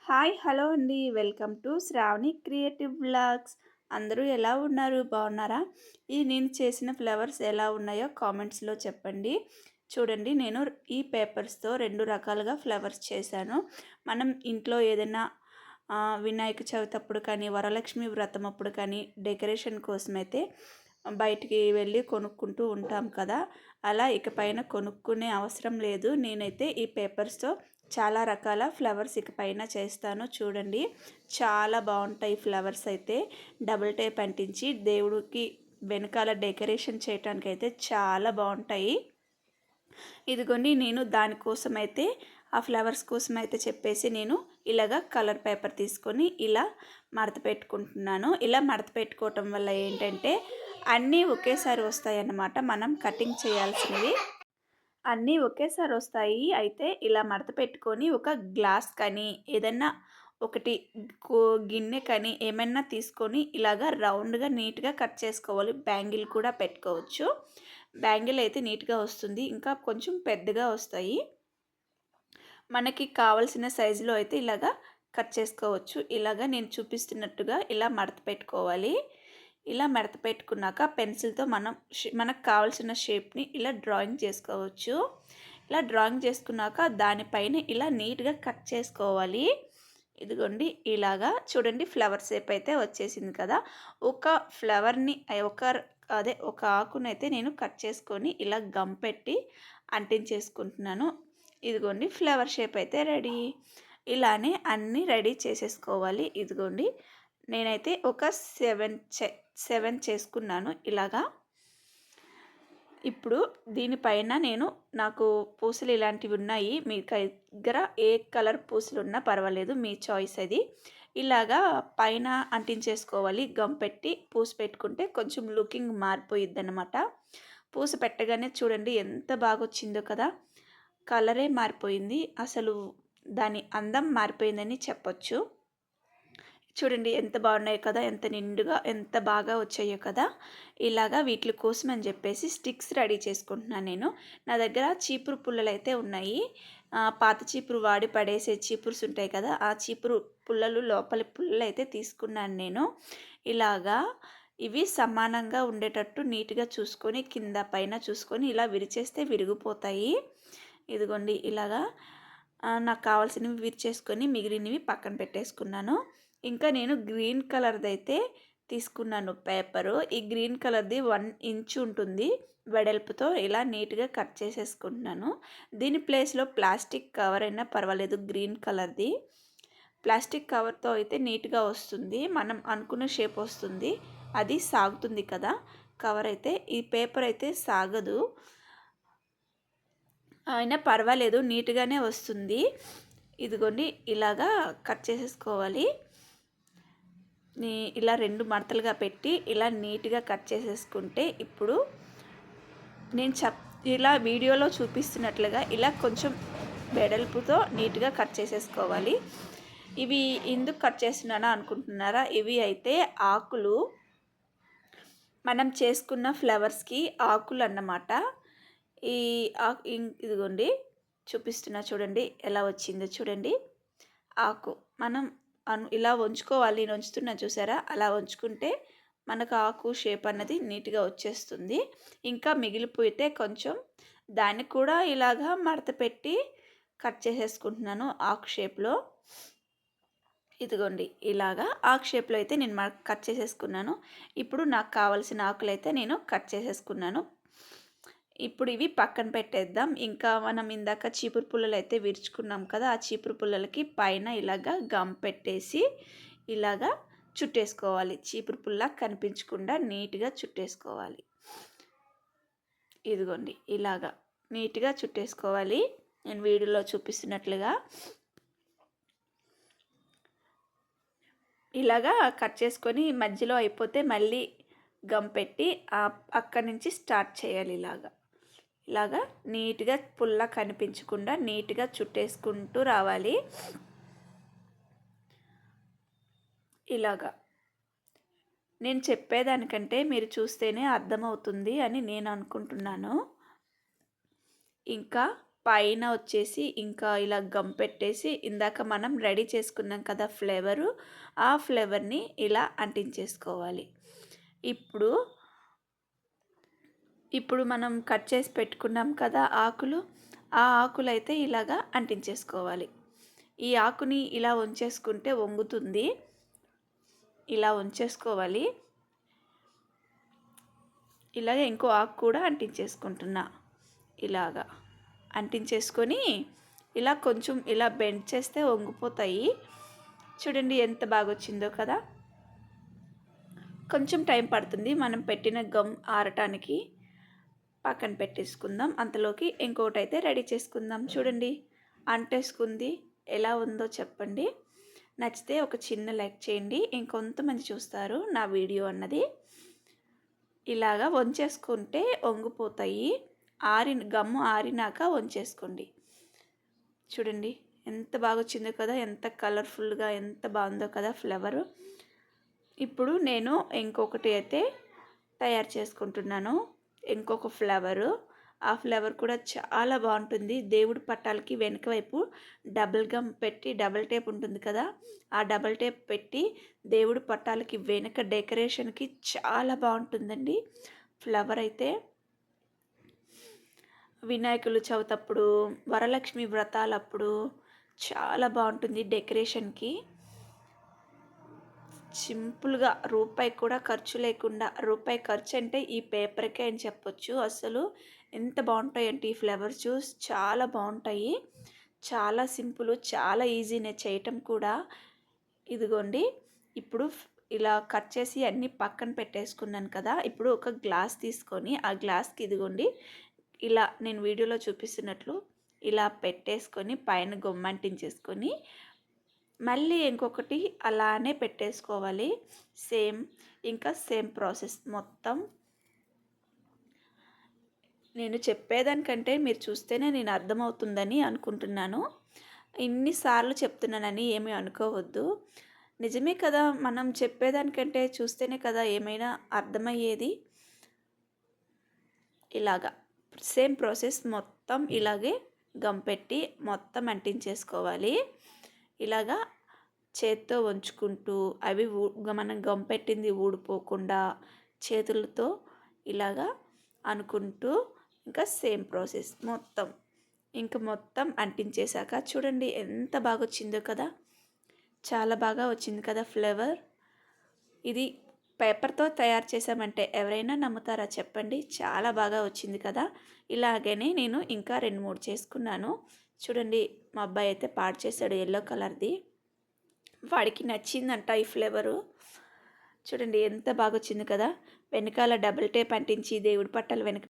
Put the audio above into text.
Hi hello అండి. Welcome to Sravani creative vlogs. అందరూ ఎలా ఉన్నారు? బాగున్నారా? నేను చేసిన ఫ్లవర్స్ ఎలా ఉన్నాయో కామెంట్స్లో చెప్పండి. చూడండి, నేను ఈ పేపర్స్తో 2 రకాలుగా ఫ్లవర్స్ చేశాను. మనం ఇంట్లో ఏదైనా వినాయక చవితి అప్పుడు కానీ, వరలక్ష్మి వ్రతం అప్పుడు కానీ డెకరేషన్ కోసమైతే బయటికి వెళ్ళి కొనుక్కుంటూ ఉంటాం కదా. అలా ఇకపైన కొనుక్కునే అవసరం లేదు. నేనైతే ఈ పేపర్స్తో చాలా రకాల ఫ్లవర్స్ ఇకపైన చేస్తాను. చూడండి, చాలా బాగుంటాయి ఫ్లవర్స్ అయితే. డబుల్ టేప్ అంటించి దేవుడికి వెనకాల డెకరేషన్ చేయడానికి అయితే చాలా బాగుంటాయి. ఇదిగోండి, నేను దానికోసం అయితే ఆ ఫ్లవర్స్ కోసం అయితే చెప్పేసి నేను ఇలాగా కలర్ పేపర్ తీసుకొని ఇలా మడత పెట్టుకుంటున్నాను. ఇలా మడత పెట్టుకోవటం వల్ల ఏంటంటే అన్నీ ఒకేసారి వస్తాయి అన్నమాట. మనం కటింగ్ చేయాల్సినవి అన్నీ ఒకేసారి వస్తాయి. అయితే ఇలా మడత పెట్టుకొని ఒక గ్లాస్ కానీ ఏదన్నా ఒకటి గిన్నె కానీ ఏమైనా తీసుకొని ఇలాగా రౌండ్గా నీట్గా కట్ చేసుకోవాలి. బ్యాంగిల్ కూడా పెట్టుకోవచ్చు. బ్యాంగిల్ అయితే నీట్గా వస్తుంది, ఇంకా కొంచెం పెద్దగా వస్తాయి. మనకి కావలసిన సైజులో అయితే ఇలాగా కట్ చేసుకోవచ్చు. ఇలాగా నేను చూపిస్తున్నట్టుగా ఇలా మడత పెట్టుకోవాలి. ఇలా మడత పెట్టుకున్నాక పెన్సిల్తో మనకు కావాల్సిన షేప్ని ఇలా డ్రాయింగ్ చేసుకోవచ్చు. ఇలా డ్రాయింగ్ చేసుకున్నాక దానిపైన ఇలా నీట్గా కట్ చేసుకోవాలి. ఇదిగోండి, ఇలాగా చూడండి, ఫ్లవర్ షేప్ అయితే వచ్చేసింది కదా. ఒక ఫ్లవర్ని ఒక ఆకునైతే నేను కట్ చేసుకొని ఇలా గమ్ పెట్టి అంటించేసుకుంటున్నాను. ఇదిగోండి, ఫ్లవర్ షేప్ అయితే రెడీ. ఇలానే అన్నీ రెడీ చేసేసుకోవాలి. ఇదిగోండి, నేనైతే ఒక 7 చేసుకున్నాను ఇలాగా. ఇప్పుడు దీనిపైన నాకు పూసలు ఇలాంటివి ఉన్నాయి. మీ దగ్గర ఏ కలర్ పూసలు ఉన్నా పర్వాలేదు, మీ చాయిస్ అది. ఇలాగా పైన అంటించేసుకోవాలి. గమ్ పెట్టి పూస పెట్టుకుంటే కొంచెం లుకింగ్ మారిపోయిద్ది అన్నమాట. పూస పెట్టగానే చూడండి ఎంత బాగా వచ్చిందో కదా. కలరే మారిపోయింది, అసలు దాని అందం మారిపోయిందని చెప్పొచ్చు. చూడండి ఎంత బాగున్నాయో కదా, ఎంత నిండుగా ఎంత బాగా వచ్చాయో కదా. ఇలాగా వీటి కోసం అని చెప్పేసి స్టిక్స్ రెడీ చేసుకుంటున్నాను నేను. నా దగ్గర చీపురు పుల్లలు అయితే ఉన్నాయి. పాత చీపురు వాడి పడేసే చీపుర్స్ ఉంటాయి కదా, ఆ చీపురు పుల్లలు లోపలి పుల్లలు అయితే తీసుకున్నాను నేను. ఇలాగా ఇవి సమానంగా ఉండేటట్టు నీట్గా చూసుకొని కింద పైన చూసుకొని ఇలా విరిచేస్తే విరిగిపోతాయి. ఇదిగోండి, ఇలాగా నాకు కావాల్సినవి విరిచేసుకొని మిగిలినవి పక్కన పెట్టేసుకున్నాను. ఇంకా నేను గ్రీన్ కలర్ది అయితే తీసుకున్నాను పేపరు. ఈ గ్రీన్ కలర్ది 1 ఇంచ్ ఉంటుంది వెడల్పుతో. ఇలా నీట్గా కట్ చేసేసుకుంటున్నాను. దీని ప్లేస్లో ప్లాస్టిక్ కవర్ అయినా పర్వాలేదు. గ్రీన్ కలర్ది ప్లాస్టిక్ కవర్తో అయితే నీట్గా వస్తుంది, మనం అనుకున్న షేప్ వస్తుంది. అది సాగుతుంది కదా కవర్ అయితే. ఈ పేపర్ అయితే సాగదు, అయినా పర్వాలేదు, నీట్గానే వస్తుంది. ఇదిగోండి, ఇలాగా కట్ చేసేసుకోవాలి. ఇలా 2 మడతలుగా పెట్టి ఇలా నీట్గా కట్ చేసేసుకుంటే ఇప్పుడు నేను ఇలా వీడియోలో చూపిస్తున్నట్లుగా ఇలా కొంచెం వెడల్పుతో నీట్గా కట్ చేసేసుకోవాలి. ఇవి ఎందుకు కట్ చేస్తున్నానా అనుకుంటున్నారా? ఇవి అయితే ఆకులు, మనం చేసుకున్న ఫ్లవర్స్కి ఆకులు అన్నమాట. ఈ ఇదిగోండి చూపిస్తున్నా, చూడండి ఎలా వచ్చిందో చూడండి. ఆకు మనం ఇలా వంచుకోవాలి. నేను వంచుతున్నా చూసారా, అలా వంచుకుంటే మనకు ఆకు షేప్ అన్నది నీట్గా వచ్చేస్తుంది. ఇంకా మిగిలిపోతే కొంచెం దాన్ని కూడా ఇలాగా మడత పెట్టి కట్ చేసేసుకుంటున్నాను ఆకు షేప్లో. ఇదిగోండి, ఇలాగా ఆకు షేప్లో అయితే నేను కట్ చేసేసుకున్నాను. ఇప్పుడు నాకు కావాల్సిన ఆకులు అయితే నేను కట్ చేసేసుకున్నాను. ఇప్పుడు ఇవి పక్కన పెట్టేద్దాం. ఇంకా మనం ఇందాక చీపురు పుల్లలు అయితే విరుచుకున్నాం కదా, ఆ చీపురు పుల్లలకి పైన ఇలాగా గమ్ పెట్టేసి ఇలాగా చుట్టేసుకోవాలి. చీపురు పుల్ల కనిపించకుండా నీట్గా చుట్టేసుకోవాలి. ఇదిగోండి, ఇలాగా నీట్గా చుట్టేసుకోవాలి. నేను వీడియోలో చూపిస్తున్నట్లుగా ఇలాగా కట్ చేసుకొని మధ్యలో అయిపోతే మళ్ళీ గమ్ పెట్టి అక్కడి నుంచి స్టార్ట్ చేయాలి. ఇలాగా నీట్గా పుల్ల కనిపించకుండా నీట్గా చుట్టేసుకుంటూ రావాలి. ఇలాగా నేను చెప్పేదానికంటే మీరు చూస్తేనే అర్థమవుతుంది అని నేను అనుకుంటున్నాను. ఇంకా పైన వచ్చేసి ఇంకా ఇలా గమ్ పెట్టేసి ఇందాక మనం రెడీ చేసుకున్నాం కదా ఫ్లేవరు, ఆ ఫ్లేవర్ని ఇలా అంటించేసుకోవాలి. ఇప్పుడు ఇప్పుడు మనం కట్ చేసి పెట్టుకున్నాం కదా ఆకులు, ఆ ఆకులైతే ఇలాగా అంటించేసుకోవాలి. ఈ ఆకుని ఇలా ఉంచేసుకుంటే వంగుతుంది. ఇలా ఉంచేసుకోవాలి. ఇలాగే ఇంకో ఆకు కూడా అంటించేసుకుంటున్నా. ఇలాగా అంటించేసుకొని ఇలా కొంచెం ఇలా బెండ్ చేస్తే వంగిపోతాయి. చూడండి ఎంత బాగా వచ్చిందో కదా. కొంచెం టైం పడుతుంది మనం పెట్టిన గమ్ ఆరటానికి. పక్కన పెట్టేసుకుందాం. అంతలోకి ఇంకోటి అయితే రెడీ చేసుకుందాం. చూడండి అంటేసుకుంది. ఎలా ఉందో చెప్పండి. నచ్చితే ఒక చిన్న లైక్ చేయండి. ఇంకొంతమంది చూస్తారు నా వీడియో అన్నది. ఇలాగా వంచేసుకుంటే వంగిపోతాయి. గమ్ము ఆరినాక వంచేసుకోండి. చూడండి ఎంత బాగా వచ్చిందో కదా, ఎంత కలర్ఫుల్గా ఎంత బాగుందో కదా ఫ్లవరు. ఇప్పుడు నేను ఇంకొకటి అయితే తయారు చేసుకుంటున్నాను. ఇంకొక ఫ్లవరు. ఆ ఫ్లవర్ కూడా చాలా బాగుంటుంది. దేవుడి పట్టాలకి వెనక వైపు డబుల్ గమ్ పెట్టి, డబుల్ టేప్ ఉంటుంది కదా, ఆ డబుల్ టేప్ పెట్టి దేవుడి పట్టాలకి వెనక డెకరేషన్కి చాలా బాగుంటుందండి ఫ్లవర్ అయితే. వినాయకులు చవితప్పుడు, వరలక్ష్మి వ్రతాలప్పుడు చాలా బాగుంటుంది డెకరేషన్కి. సింపుల్గా రూపాయి కూడా ఖర్చు లేకుండా, రూపాయి ఖర్చు అంటే ఈ పేపర్కే అని చెప్పొచ్చు. అసలు ఎంత బాగుంటాయంటే ఈ ఫ్లవర్స్ చాలా బాగుంటాయి. చాలా సింపుల్, చాలా ఈజీనే చేయటం కూడా. ఇదిగోండి ఇప్పుడు ఇలా కట్ చేసి అన్నీ పక్కన పెట్టేసుకున్నాను కదా. ఇప్పుడు ఒక గ్లాస్ తీసుకొని ఆ గ్లాస్కి ఇదిగోండి ఇలా నేను వీడియోలో చూపిస్తున్నట్లు ఇలా పెట్టేసుకొని పైన గొమ్మంటించేసుకొని మళ్ళీ ఇంకొకటి అలానే పెట్టేసుకోవాలి. ఇంకా సేమ్ ప్రాసెస్ మొత్తం. నేను చెప్పేదానికంటే మీరు చూస్తేనే నేను అర్థమవుతుందని అనుకుంటున్నాను. ఇన్నిసార్లు చెప్తున్నానని ఏమీ అనుకోవద్దు. నిజమే కదా, మనం చెప్పేదానికంటే చూస్తేనే కదా ఏమైనా అర్థమయ్యేది. ఇలాగా సేమ్ ప్రాసెస్ మొత్తం ఇలాగే గమ్ పెట్టి మొత్తం అంటించేసుకోవాలి. ఇలాగా చేత్తో వంచుకుంటూ అవి మనం గమ్ పెట్టింది ఊడిపోకుండా చేతులతో ఇలాగా అనుకుంటూ ఇంకా సేమ్ ప్రాసెస్ మొత్తం మొత్తం అంటించేశాక చూడండి ఎంత బాగా వచ్చిందో కదా. చాలా బాగా వచ్చింది కదా ఫ్లేవర్. ఇది పేపర్తో తయారు చేసామంటే ఎవరైనా నమ్ముతారా చెప్పండి. చాలా బాగా వచ్చింది కదా. ఇలాగనే నేను ఇంకా 2-3 చేసుకున్నాను. చూడండి మా అబ్బాయి అయితే పాడు చేశాడు ఎల్లో కలర్ది. వాడికి నచ్చిందంట ఈ ఫ్లేవరు. చూడండి ఎంత బాగా వచ్చింది కదా. వెనకాల డబుల్ టేప్ అంటించి దేవుడి పట్టాలు వెనక